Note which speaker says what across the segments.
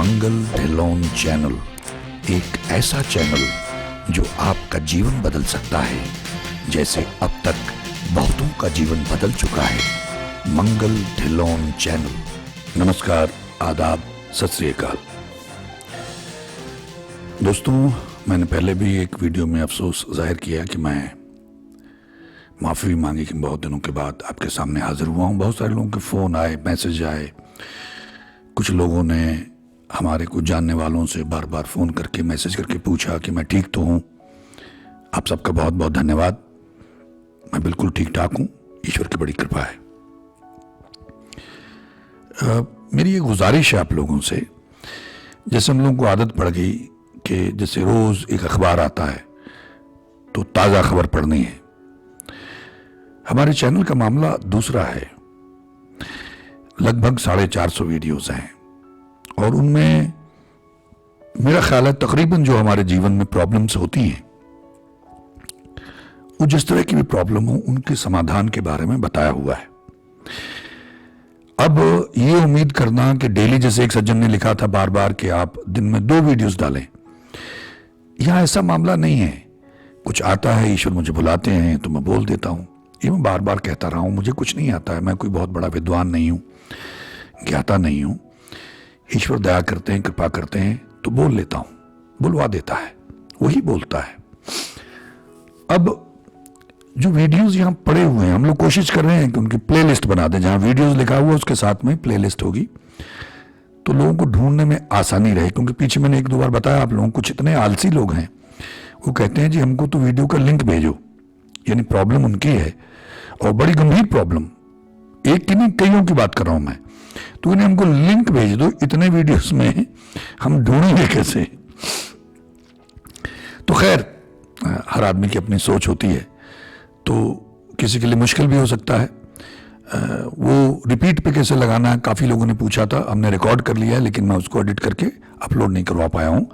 Speaker 1: मंगल Dhillon channel एक ऐसा channel जो आपका जीवन बदल सकता है, जैसे अब तक बहुतों का जीवन बदल चुका है। मंगल ढिल्लोन चैनल। नमस्कार, आदाब, सत श्री अकाल। दोस्तों, मैंने पहले भी एक वीडियो में अफसोस जाहिर किया कि मैं माफ़ी भी मांगी कि बहुत दिनों के बाद आपके सामने हाजिर हुआ हूँ। बहुत सारे लोगों के फ़ोन आए, मैसेज आए, कुछ लोगों ने हमारे कुछ जानने वालों से बार बार फ़ोन करके मैसेज करके पूछा कि मैं ठीक तो हूँ। आप सबका बहुत बहुत धन्यवाद। मैं बिल्कुल ठीक ठाक हूँ, ईश्वर की बड़ी कृपा है। मेरी ये गुजारिश है आप लोगों से, जैसे हम लोगों को आदत पड़ गई कि जैसे रोज़ एक अखबार आता है तो ताज़ा खबर पढ़नी है। हमारे चैनल का मामला दूसरा है। लगभग 450 वीडियोस हैं और उनमें मेरा ख्याल है तकरीबन जो हमारे जीवन में प्रॉब्लम्स होती हैं, वो जिस तरह की भी प्रॉब्लम हो उनके समाधान के बारे में बताया हुआ है। अब ये उम्मीद करना कि डेली, जैसे एक सज्जन ने लिखा था बार बार कि आप दिन में 2 वीडियोस डालें, यहां ऐसा मामला नहीं है। कुछ आता है, ईश्वर मुझे बुलाते हैं तो मैं बोल देता हूं। ये मैं बार बार कहता रहा हूं, मुझे कुछ नहीं आता है। मैं कोई बहुत बड़ा विद्वान नहीं हूं, ज्ञाता नहीं हूं। ईश्वर दया करते हैं, कृपा करते हैं तो बोल लेता हूं, बुलवा देता है, वही बोलता है। अब जो वीडियोस यहां पड़े हुए हैं, हम लोग कोशिश कर रहे हैं कि उनकी प्लेलिस्ट बना दें। जहां वीडियोस लिखा हुआ उसके साथ में प्लेलिस्ट होगी तो लोगों को ढूंढने में आसानी रहे। क्योंकि पीछे मैंने 1-2 बार बताया आप लोगों, कुछ इतने आलसी लोग हैं, वो कहते हैं जी हमको तो वीडियो का लिंक भेजो। यानी प्रॉब्लम उनकी है और बड़ी गंभीर प्रॉब्लम, एक की नहीं कईयों की बात कर रहा हूं मैं। तो इन्हें हमको लिंक भेज दो, इतने वीडियोस में हम ढूंढेंगे कैसे? तो खैर, हर आदमी की अपनी सोच होती है, तो किसी के लिए मुश्किल भी हो सकता है। वो रिपीट पे कैसे लगाना है, काफ़ी लोगों ने पूछा था। हमने रिकॉर्ड कर लिया है लेकिन मैं उसको एडिट करके अपलोड नहीं करवा पाया हूँ।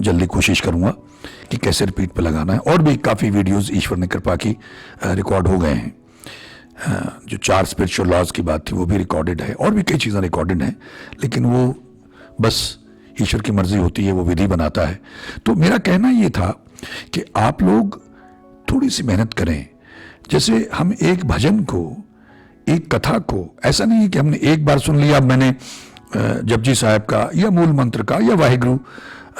Speaker 1: जल्दी कोशिश करूँगा कि कैसे रिपीट पे लगाना है। और भी काफ़ी वीडियोस ईश्वर ने कृपा की रिकॉर्ड हो गए हैं। जो 4 स्पिरिचुअल लॉज की बात थी वो भी रिकॉर्डेड है, और भी कई चीज़ें रिकॉर्डेड हैं, लेकिन वो बस ईश्वर की मर्जी होती है, वो विधि बनाता है। तो मेरा कहना ये था कि आप लोग थोड़ी सी मेहनत करें। जैसे हम एक भजन को, एक कथा को, ऐसा नहीं है कि हमने एक बार सुन लिया, अब मैंने जपजी साहब का या मूल मंत्र का या वाहिगुरु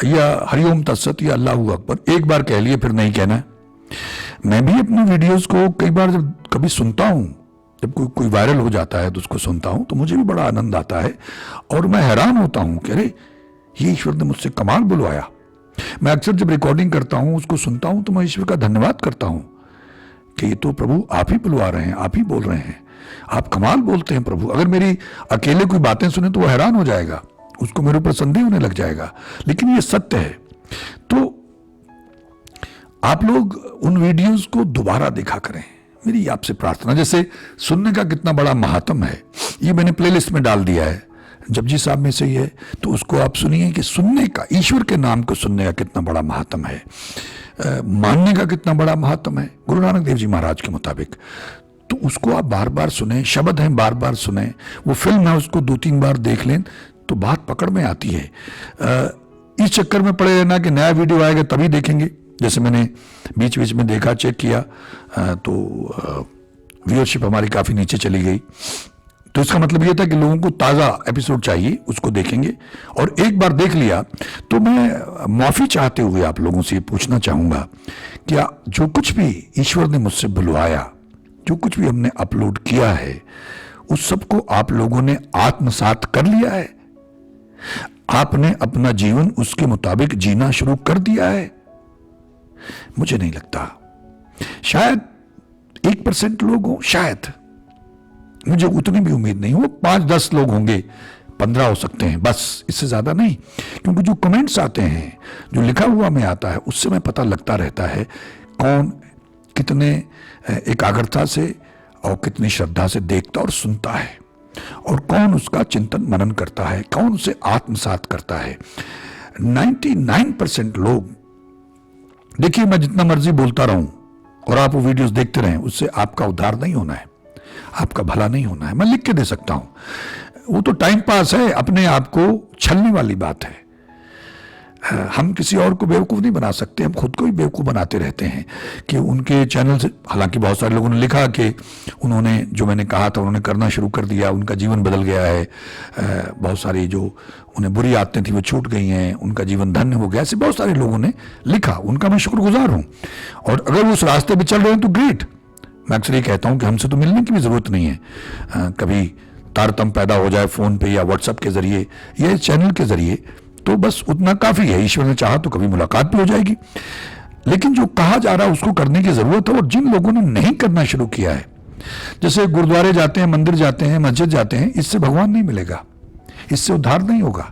Speaker 1: या हरिओम तत्सत या अल्लाहू अकबर एक बार कह लिए, फिर नहीं कहना है। मैं भी अपनी वीडियोस को कई बार जब कभी सुनता हूं, जब कोई वायरल हो जाता है तो उसको सुनता हूं, तो मुझे भी बड़ा आनंद आता है और मैं हैरान होता हूं कि अरे ये ईश्वर ने मुझसे कमाल बुलवाया। मैं अक्सर जब रिकॉर्डिंग करता हूं, उसको सुनता हूं, तो मैं ईश्वर का धन्यवाद करता हूं कि ये तो प्रभु आप ही बुलवा रहे हैं, आप ही बोल रहे हैं, आप कमाल बोलते हैं प्रभु। अगर मेरी अकेले कोई बातें सुने तो वो हैरान हो जाएगा, उसको मेरे ऊपर संदेह होने लग जाएगा, लेकिन ये सत्य है। तो आप लोग उन वीडियोस को दोबारा देखा करें, मेरी आपसे प्रार्थना। जैसे सुनने का कितना बड़ा महात्म है, ये मैंने प्लेलिस्ट में डाल दिया है, जपजी साहब में से ही है, तो उसको आप सुनिए कि सुनने का, ईश्वर के नाम को सुनने का कितना बड़ा महात्म है, मानने का कितना बड़ा महात्म है गुरु नानक देव जी महाराज के मुताबिक। तो उसको आप बार बार सुने, शब्द हैं बार बार सुने, वो फिल्म है उसको 2-3 बार देख लें तो बात पकड़ में आती है। इस चक्कर में पड़े रहना कि नया वीडियो आएगा तभी देखेंगे। जैसे मैंने बीच बीच में देखा, चेक किया, तो व्यूअरशिप हमारी काफ़ी नीचे चली गई। तो इसका मतलब ये था कि लोगों को ताज़ा एपिसोड चाहिए, उसको देखेंगे। और एक बार देख लिया तो मैं माफ़ी चाहते हुए आप लोगों से ये पूछना चाहूँगा कि जो कुछ भी ईश्वर ने मुझसे बुलवाया, जो कुछ भी हमने अपलोड किया है, उस सबको आप लोगों ने आत्मसात कर लिया है? आपने अपना जीवन उसके मुताबिक जीना शुरू कर दिया है? मुझे नहीं लगता। शायद 1% लोग हों, शायद, मुझे उतनी भी उम्मीद नहीं हो। 5-10 लोग होंगे, 15 हो सकते हैं, बस, इससे ज्यादा नहीं। क्योंकि जो कमेंट्स आते हैं, जो लिखा हुआ में आता है, उससे मैं पता लगता रहता है कौन कितने एकाग्रता से और कितनी श्रद्धा से देखता और सुनता है, और कौन उसका चिंतन मनन करता है, कौन उसे आत्मसात करता है। 99% लोग, देखिए मैं जितना मर्जी बोलता रहूं और आप वो वीडियोस देखते रहें, उससे आपका उद्धार नहीं होना है, आपका भला नहीं होना है। मैं लिख के दे सकता हूं, वो तो टाइम पास है, अपने आप को छलने वाली बात है। हम किसी और को बेवकूफ़ नहीं बना सकते, हम खुद को ही बेवकूफ़ बनाते रहते हैं कि उनके चैनल से। हालांकि बहुत सारे लोगों ने लिखा कि उन्होंने जो मैंने कहा था उन्होंने करना शुरू कर दिया, उनका जीवन बदल गया है, बहुत सारी जो उन्हें बुरी आदतें थी वो छूट गई हैं, उनका जीवन धन्य हो गया, ऐसे बहुत सारे लोगों ने लिखा, उनका मैं शुक्रगुजार हूँ। और अगर वो उस रास्ते पर चल रहे हैं तो ग्रेट। मैं अक्सर ये कहता हूँ कि हमसे तो मिलने की भी ज़रूरत नहीं है, कभी तारतम्य पैदा हो जाए फ़ोन पे या व्हाट्सएप के ज़रिए या इस चैनल के ज़रिए तो बस उतना काफ़ी है। ईश्वर ने चाहा तो कभी मुलाकात भी हो जाएगी। लेकिन जो कहा जा रहा है उसको करने की ज़रूरत है। और जिन लोगों ने नहीं करना शुरू किया है, जैसे गुरुद्वारे जाते हैं, मंदिर जाते हैं, मस्जिद जाते हैं, इससे भगवान नहीं मिलेगा, इससे उद्धार नहीं होगा।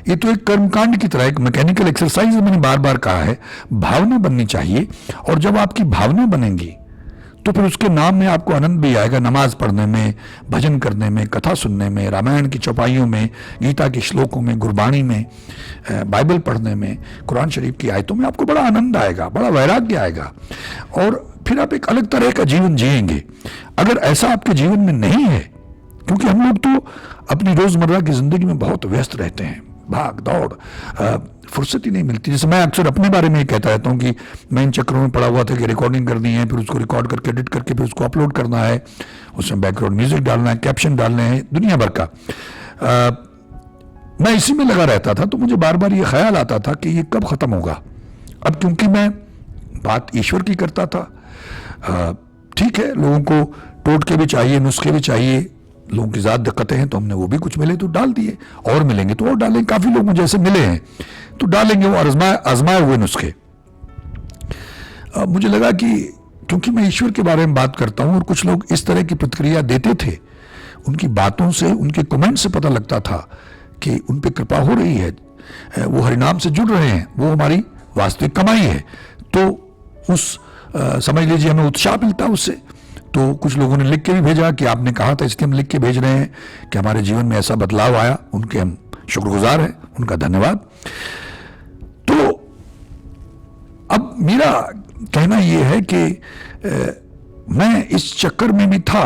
Speaker 1: ये तो एक कर्मकांड की तरह, एक मैकेनिकल एक्सरसाइज है। मैंने बार बार कहा है, भावना बननी चाहिए। और जब आपकी भावना बनेंगी तो फिर उसके नाम में आपको आनंद भी आएगा, नमाज पढ़ने में, भजन करने में, कथा सुनने में, रामायण की चौपाइयों में, गीता के श्लोकों में, गुरबाणी में, बाइबल पढ़ने में, कुरान शरीफ की आयतों में आपको बड़ा आनंद आएगा, बड़ा वैराग्य आएगा। और फिर आप एक अलग तरह का जीवन जिएंगे। अगर ऐसा आपके जीवन में नहीं है, क्योंकि हम लोग तो अपनी रोज़मर्रा की ज़िंदगी में बहुत व्यस्त रहते हैं, भाग दौड़, फुर्सत ही नहीं मिलती। जैसे मैं अक्सर अपने बारे में कहता रहता हूँ कि मैं इन चक्रों में पड़ा हुआ था कि रिकॉर्डिंग करनी है, फिर उसको रिकॉर्ड करके एडिट करके फिर उसको अपलोड करना है, उसमें बैकग्राउंड म्यूजिक डालना है, कैप्शन डालने हैं, दुनिया भर का। मैं इसी में लगा रहता था, तो मुझे बार बार ये ख्याल आता था कि ये कब ख़त्म होगा। अब क्योंकि मैं बात ईश्वर की करता था, ठीक है, लोगों को टोटके भी चाहिए, नुस्खे भी चाहिए, लोगों की ज़्यादा दिक्कतें हैं तो हमने वो भी कुछ मिले तो डाल दिए, और मिलेंगे तो और डालेंगे। काफ़ी लोग मुझे ऐसे मिले हैं तो डालेंगे वो आजमाए हुए नुस्खे। मुझे लगा कि क्योंकि मैं ईश्वर के बारे में बात करता हूँ और कुछ लोग इस तरह की प्रतिक्रिया देते थे, उनकी बातों से, उनके कमेंट से पता लगता था कि उन पर कृपा हो रही है, वो हरिनाम से जुड़ रहे हैं, वो हमारी वास्तविक कमाई है। तो उस समझ लीजिए हमें उत्साह मिलता उससे। तो कुछ लोगों ने लिख के भी भेजा कि आपने कहा था इसलिए हम लिख के भेज रहे हैं कि हमारे जीवन में ऐसा बदलाव आया, उनके हम शुक्रगुजार हैं, उनका धन्यवाद। तो अब मेरा कहना यह है कि मैं इस चक्कर में भी था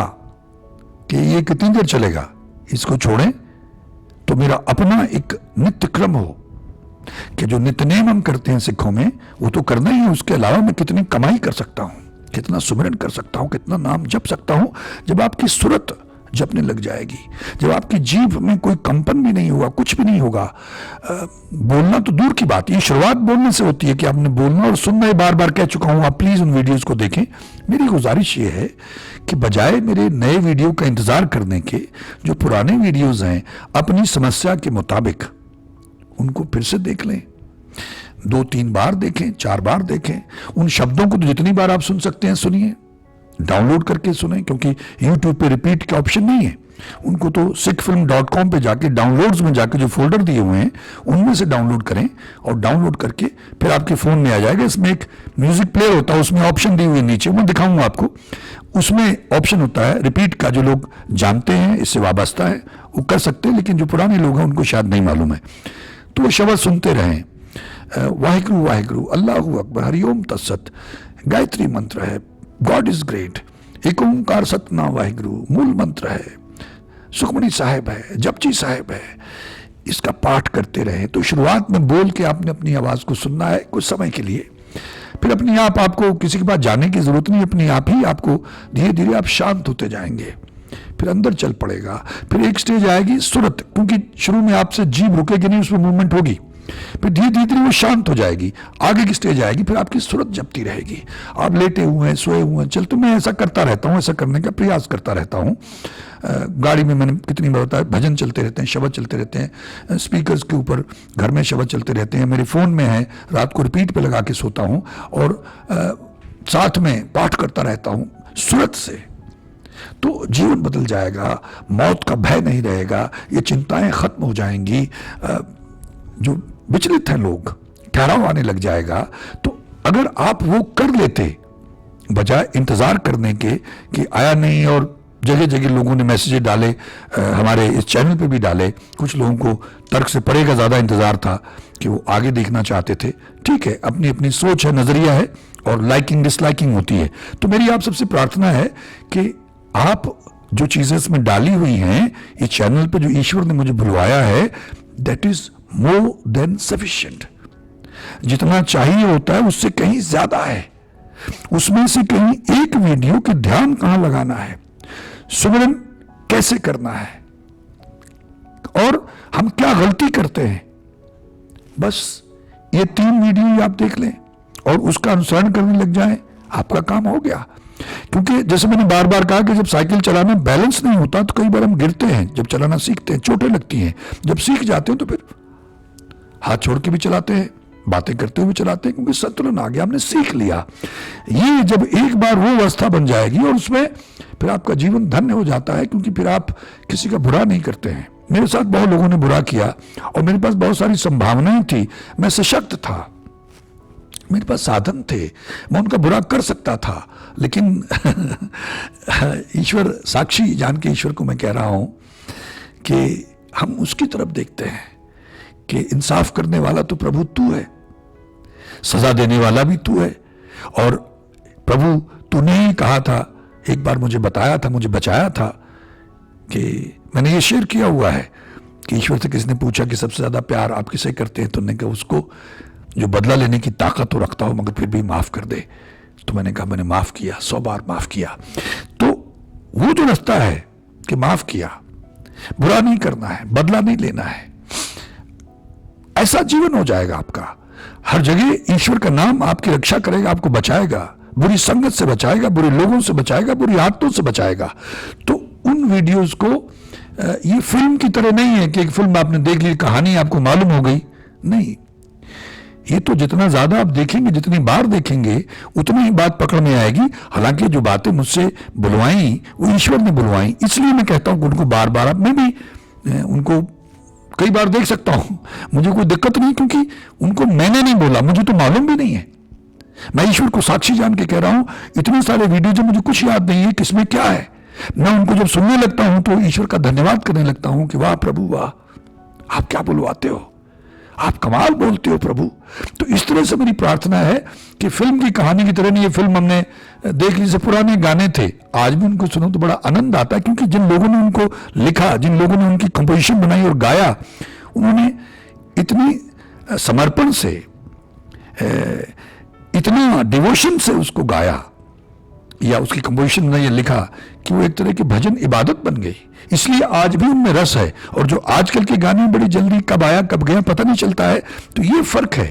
Speaker 1: कि ये कितनी देर चलेगा, इसको छोड़ें तो मेरा अपना एक नित्य क्रम हो कि जो नित्यनेम हम करते हैं सिखों में वो तो करना ही है। उसके अलावा मैं कितनी कमाई कर सकता हूं, कितना सुमिरन कर सकता हूं, कितना नाम जप सकता हूं। जब आपकी सुरत जपने लग जाएगी, जब आपकी जीभ में कोई कंपन भी नहीं होगा, कुछ भी नहीं होगा, बोलना तो दूर की बात, ये शुरुआत बोलने से होती है कि आपने बोलना और सुनना। ये बार बार कह चुका हूं, आप प्लीज उन वीडियोस को देखें। मेरी गुजारिश ये है कि बजाय मेरे नए वीडियो का इंतजार करने के, जो पुराने वीडियोज हैं अपनी समस्या के मुताबिक उनको फिर से देख लें, 2-3 बार देखें, 4 बार देखें। उन शब्दों को तो जितनी बार आप सुन सकते हैं सुनिए, डाउनलोड करके सुने, क्योंकि YouTube पे रिपीट का ऑप्शन नहीं है। उनको तो sikhfilm.com पे जाके डाउनलोड्स में जाके जो फोल्डर दिए हुए हैं उनमें से डाउनलोड करें, और डाउनलोड करके फिर आपके फ़ोन में आ जाएगा। इसमें एक म्यूजिक प्लेयर होता है, उसमें ऑप्शन दी हुई है नीचे, मैं दिखाऊंगा आपको। उसमें ऑप्शन होता है रिपीट का, जो लोग जानते हैं इससे वाबस्ता है वो कर सकते हैं, लेकिन जो पुराने लोग हैं उनको शायद नहीं मालूम है। तो वो शब्द सुनते रहें, वाहिगुरु वाहिगुरु, अल्लाहु अकबर, हरिओम तत्सत, गायत्री मंत्र है, गॉड इज ग्रेट, एक ओंकार सतनाम वाहिगुरु मूल मंत्र है, सुखमणि साहिब है, जपजी साहिब है। इसका पाठ करते रहे। तो शुरुआत में बोल के आपने अपनी आवाज़ को सुनना है कुछ समय के लिए, फिर अपने आप आपको किसी के पास जाने की जरूरत नहीं, अपने आप ही आपको धीरे धीरे आप शांत होते जाएंगे, फिर अंदर चल पड़ेगा। फिर एक स्टेज आएगी सुरत, क्योंकि शुरू में आपसे जीभ रुकेगी नहीं, उसमें मूवमेंट होगी, फिर धीरे धीरे वो शांत हो जाएगी। आगे की स्टेज आएगी, फिर आपकी सुरत जपती रहेगी। आप लेटे हुए हैं, सोए हुए हैं, चलते, मैं ऐसा करता रहता हूँ, ऐसा करने का प्रयास करता रहता हूँ। गाड़ी में मैंने कितनी बार बताया, भजन चलते रहते हैं, शब्द चलते रहते हैं, स्पीकर्स के ऊपर घर में शब्द चलते रहते हैं, मेरे फ़ोन में है, रात को रिपीट पे लगा के सोता हूँ, और साथ में पाठ करता रहता हूँ सुरत से। तो जीवन बदल जाएगा, मौत का भय नहीं रहेगा, ये चिंताएं खत्म हो जाएंगी, जो विचलित हैं लोग, ठहराव आने लग जाएगा। तो अगर आप वो कर लेते बजाय इंतजार करने के कि आया नहीं, और जगह जगह लोगों ने मैसेजेस डाले, हमारे इस चैनल पे भी डाले, कुछ लोगों को तर्क से परे का ज़्यादा इंतज़ार था कि वो आगे देखना चाहते थे। ठीक है, अपनी अपनी सोच है, नज़रिया है, और लाइकिंग डिसलाइकिंग होती है। तो मेरी आप सबसे प्रार्थना है कि आप जो चीजें इसमें डाली हुई हैं इस चैनल पे, जो ईश्वर ने मुझे बुलवाया है, that is more than sufficient. जितना चाहिए होता है उससे कहीं ज्यादा है। उसमें से कहीं एक वीडियो के ध्यान कहां लगाना है, सुमिरन कैसे करना है, और हम क्या गलती करते हैं, बस ये 3 वीडियो ही आप देख लें और उसका अनुसरण करने लग जाएं, आपका काम हो गया। क्योंकि जैसे मैंने बार बार कहा कि जब साइकिल चलाना बैलेंस नहीं होता तो कई बार हम गिरते हैं, जब चलाना सीखते हैं चोटें लगती हैं, जब सीख जाते हैं तो फिर हाथ छोड़ के भी चलाते हैं, बातें करते हुए चलाते हैं, क्योंकि संतुलन आ गया, हमने सीख लिया। ये जब एक बार वो अवस्था बन जाएगी और उसमें फिर आपका जीवन धन्य हो जाता है, क्योंकि फिर आप किसी का बुरा नहीं करते हैं। मेरे साथ बहुत लोगों ने बुरा किया और मेरे पास बहुत सारी संभावनाएं थी, मैं सशक्त था, मेरे पास साधन थे, मैं उनका बुरा कर सकता था, लेकिन ईश्वर साक्षी जान के ईश्वर को मैं कह रहा हूं कि हम उसकी तरफ देखते हैं कि इंसाफ करने वाला तो प्रभु तू है, सजा देने वाला भी तू है। और प्रभु तूने ही कहा था, एक बार मुझे बताया था, मुझे बचाया था, कि मैंने ये शेयर किया हुआ है कि ईश्वर से किसी ने पूछा कि सबसे ज्यादा प्यार आप किसे करते हैं, तो उन्होंने कहा उसको जो बदला लेने की ताकत तो रखता हो मगर फिर भी माफ कर दे। तो मैंने कहा मैंने माफ किया, 100 बार माफ किया। तो वो जो रास्ता है कि माफ किया, बुरा नहीं करना है, बदला नहीं लेना है, ऐसा जीवन हो जाएगा आपका। हर जगह ईश्वर का नाम आपकी रक्षा करेगा, आपको बचाएगा, बुरी संगत से बचाएगा, बुरे लोगों से बचाएगा, बुरी आदतों से बचाएगा। तो उन वीडियोस को ये फिल्म की तरह नहीं है कि एक फिल्म आपने देख ली, कहानी आपको मालूम हो गई, नहीं। ये तो जितना ज्यादा आप देखेंगे, जितनी बार देखेंगे, उतनी ही बात पकड़ में आएगी। हालांकि जो बातें मुझसे बुलवाई वो ईश्वर ने बुलवाई, इसलिए मैं कहता हूं कि उनको बार बार, मैं भी उनको कई बार देख सकता हूं, मुझे कोई दिक्कत नहीं, क्योंकि उनको मैंने नहीं बोला, मुझे तो मालूम भी नहीं है। मैं ईश्वर को साक्षी जान के कह रहा हूं, इतने सारे वीडियो जो मुझे कुछ याद नहीं है किसमें क्या है, मैं उनको जब सुनने लगता हूं तो ईश्वर का धन्यवाद करने लगता हूं कि वाह प्रभु वाह, आप क्या बुलवाते हो, आप कमाल बोलते हो प्रभु। तो इस तरह से मेरी प्रार्थना है कि फिल्म की कहानी की तरह नहीं, ये फिल्म हमने देख ली, जैसे पुराने गाने थे, आज भी उनको सुनो तो बड़ा आनंद आता है, क्योंकि जिन लोगों ने उनको लिखा, जिन लोगों ने उनकी कंपोजिशन बनाई और गाया, उन्होंने इतनी समर्पण से, इतना डिवोशन से उसको गाया, या उसकी कंपोजिशन ने यह लिखा कि वो एक तरह की भजन इबादत बन गई। इसलिए आज भी उनमें रस है। और जो आजकल के गाने बड़ी जल्दी कब आया कब गया पता नहीं चलता है, तो ये फर्क है।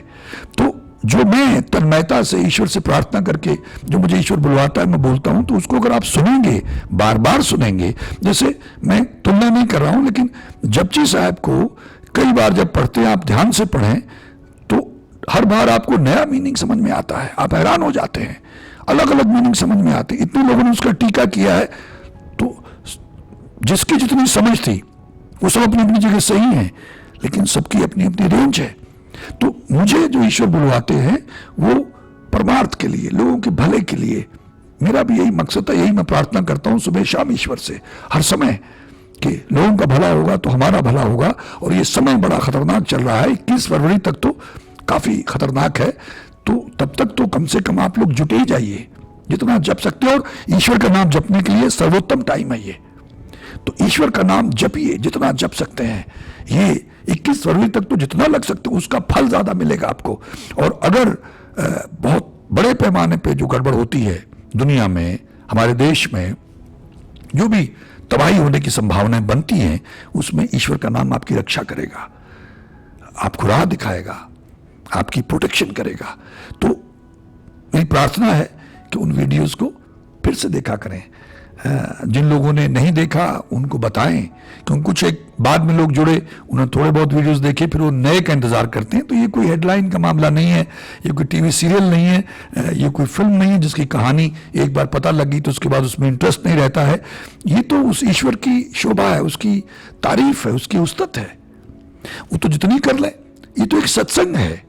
Speaker 1: तो जो मैं तन्मयता से ईश्वर से प्रार्थना करके, जो मुझे ईश्वर बुलवाता है, मैं बोलता हूं, तो उसको अगर आप सुनेंगे, बार बार सुनेंगे, जैसे मैं तुलना नहीं कर रहा हूं, लेकिन जपजी साहब को कई बार जब पढ़ते हैं, आप ध्यान से पढ़ें, तो हर बार आपको नया मीनिंग समझ में आता है, आप हैरान हो जाते हैं, अलग अलग मीनिंग समझ में आते। इतने लोगों ने उसका टीका किया है, तो जिसकी जितनी समझ थी वो सब अपनी अपनी जगह सही है, लेकिन सबकी अपनी अपनी रेंज है। तो मुझे जो ईश्वर बुलवाते हैं वो परमार्थ के लिए, लोगों के भले के लिए, मेरा भी यही मकसद है, यही मैं प्रार्थना करता हूं सुबह शाम ईश्वर से हर समय, कि लोगों का भला होगा तो हमारा भला होगा। और ये समय बड़ा खतरनाक चल रहा है, 21 फरवरी तक तो काफी खतरनाक है, तो तब तक तो कम से कम आप लोग जुटे ही जाइए, जितना जप सकते हो। और ईश्वर का नाम जपने के लिए सर्वोत्तम टाइम है ये, तो ईश्वर का नाम जपिए जितना जप सकते हैं। ये 21 फरवरी तक तो जितना लग सकते हो उसका फल ज्यादा मिलेगा आपको। और अगर बहुत बड़े पैमाने पे जो गड़बड़ होती है दुनिया में, हमारे देश में जो भी तबाही होने की संभावनाएं बनती हैं, उसमें ईश्वर का नाम आपकी रक्षा करेगा, आपको राह दिखाएगा, आपकी प्रोटेक्शन करेगा। तो मेरी प्रार्थना है कि उन वीडियोस को फिर से देखा करें। जिन लोगों ने नहीं देखा उनको बताएं, क्योंकि कुछ एक बाद में लोग जुड़े, उन्होंने थोड़े बहुत वीडियोस देखे, फिर वो नए का इंतजार करते हैं। तो ये कोई हेडलाइन का मामला नहीं है, ये कोई टीवी सीरियल नहीं है, ये कोई फिल्म नहीं है जिसकी कहानी एक बार पता लगी तो उसके बाद उसमें इंटरेस्ट नहीं रहता है। ये तो उस ईश्वर की शोभा है, उसकी तारीफ है, उसकी उस्तत है, वो तो जितनी कर ले। ये तो एक सत्संग है।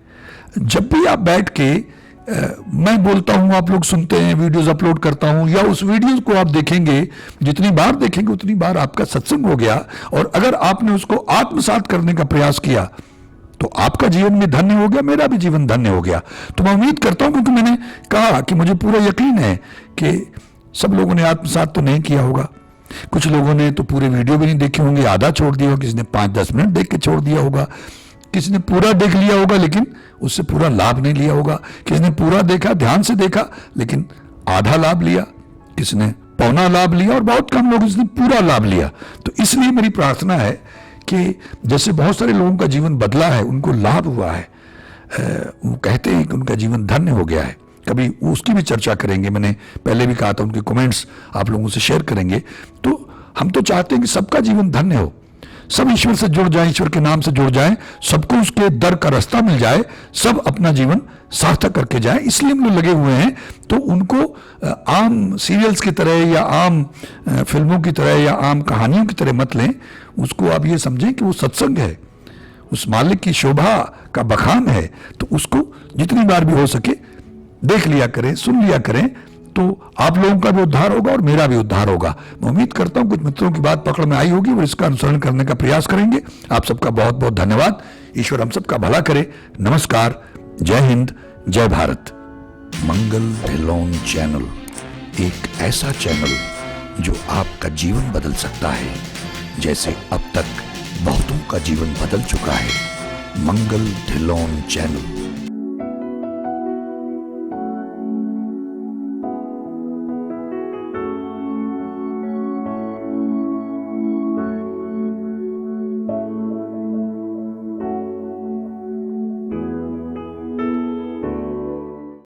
Speaker 1: जब भी आप बैठ के मैं बोलता हूं, आप लोग सुनते हैं, वीडियोस अपलोड करता हूं, या उस वीडियोस को आप देखेंगे, जितनी बार देखेंगे उतनी बार आपका सत्संग हो गया। और अगर आपने उसको आत्मसात करने का प्रयास किया तो आपका जीवन भी धन्य हो गया, मेरा भी जीवन धन्य हो गया। तो मैं उम्मीद करता हूं, क्योंकि मैंने कहा कि मुझे पूरा यकीन है कि सब लोगों ने आत्मसात तो नहीं किया होगा, कुछ लोगों ने तो पूरे वीडियो भी नहीं देखे होंगे, आधा छोड़ दिया होगा, किसी ने 5-10 मिनट देख के छोड़ दिया होगा, किसी ने पूरा देख लिया होगा लेकिन उससे पूरा लाभ नहीं लिया होगा, किसी ने पूरा देखा, ध्यान से देखा, लेकिन आधा लाभ लिया, किसी ने पौना लाभ लिया और बहुत कम लोग इसने पूरा लाभ लिया। तो इसलिए मेरी प्रार्थना है कि जैसे बहुत सारे लोगों का जीवन बदला है, उनको लाभ हुआ है, वो कहते हैं कि उनका जीवन धन्य हो गया है, कभी उसकी भी चर्चा करेंगे। मैंने पहले भी कहा था, उनके कमेंट्स आप लोगों से शेयर करेंगे। तो हम तो चाहते हैं कि सबका जीवन धन्य हो, सब ईश्वर से जुड़ जाए, ईश्वर के नाम से जुड़ जाए, सबको उसके दर का रास्ता मिल जाए, सब अपना जीवन सार्थक करके जाए, इसलिए हम लोग लगे हुए हैं। तो उनको आम सीरियल्स की तरह या आम फिल्मों की तरह या आम कहानियों की तरह मत लें, उसको आप ये समझें कि वो सत्संग है, उस मालिक की शोभा का बखान है। तो उसको जितनी बार भी हो सके देख लिया करें, सुन लिया करें, तो आप लोगों का भी उद्धार होगा और मेरा भी उद्धार होगा। मैं उम्मीद करता हूं कुछ मित्रों की बात पकड़ में आई होगी और इसका अनुसरण करने का प्रयास करेंगे। आप सबका बहुत बहुत धन्यवाद। ईश्वर हम सबका भला करे। नमस्कार, जय हिंद, जय भारत। मंगल ढिल्लोन चैनल एक ऐसा चैनल जो आपका जीवन बदल सकता है, जैसे अब तक बहुतों का जीवन बदल चुका है। मंगल ढिल्लोन चैनल।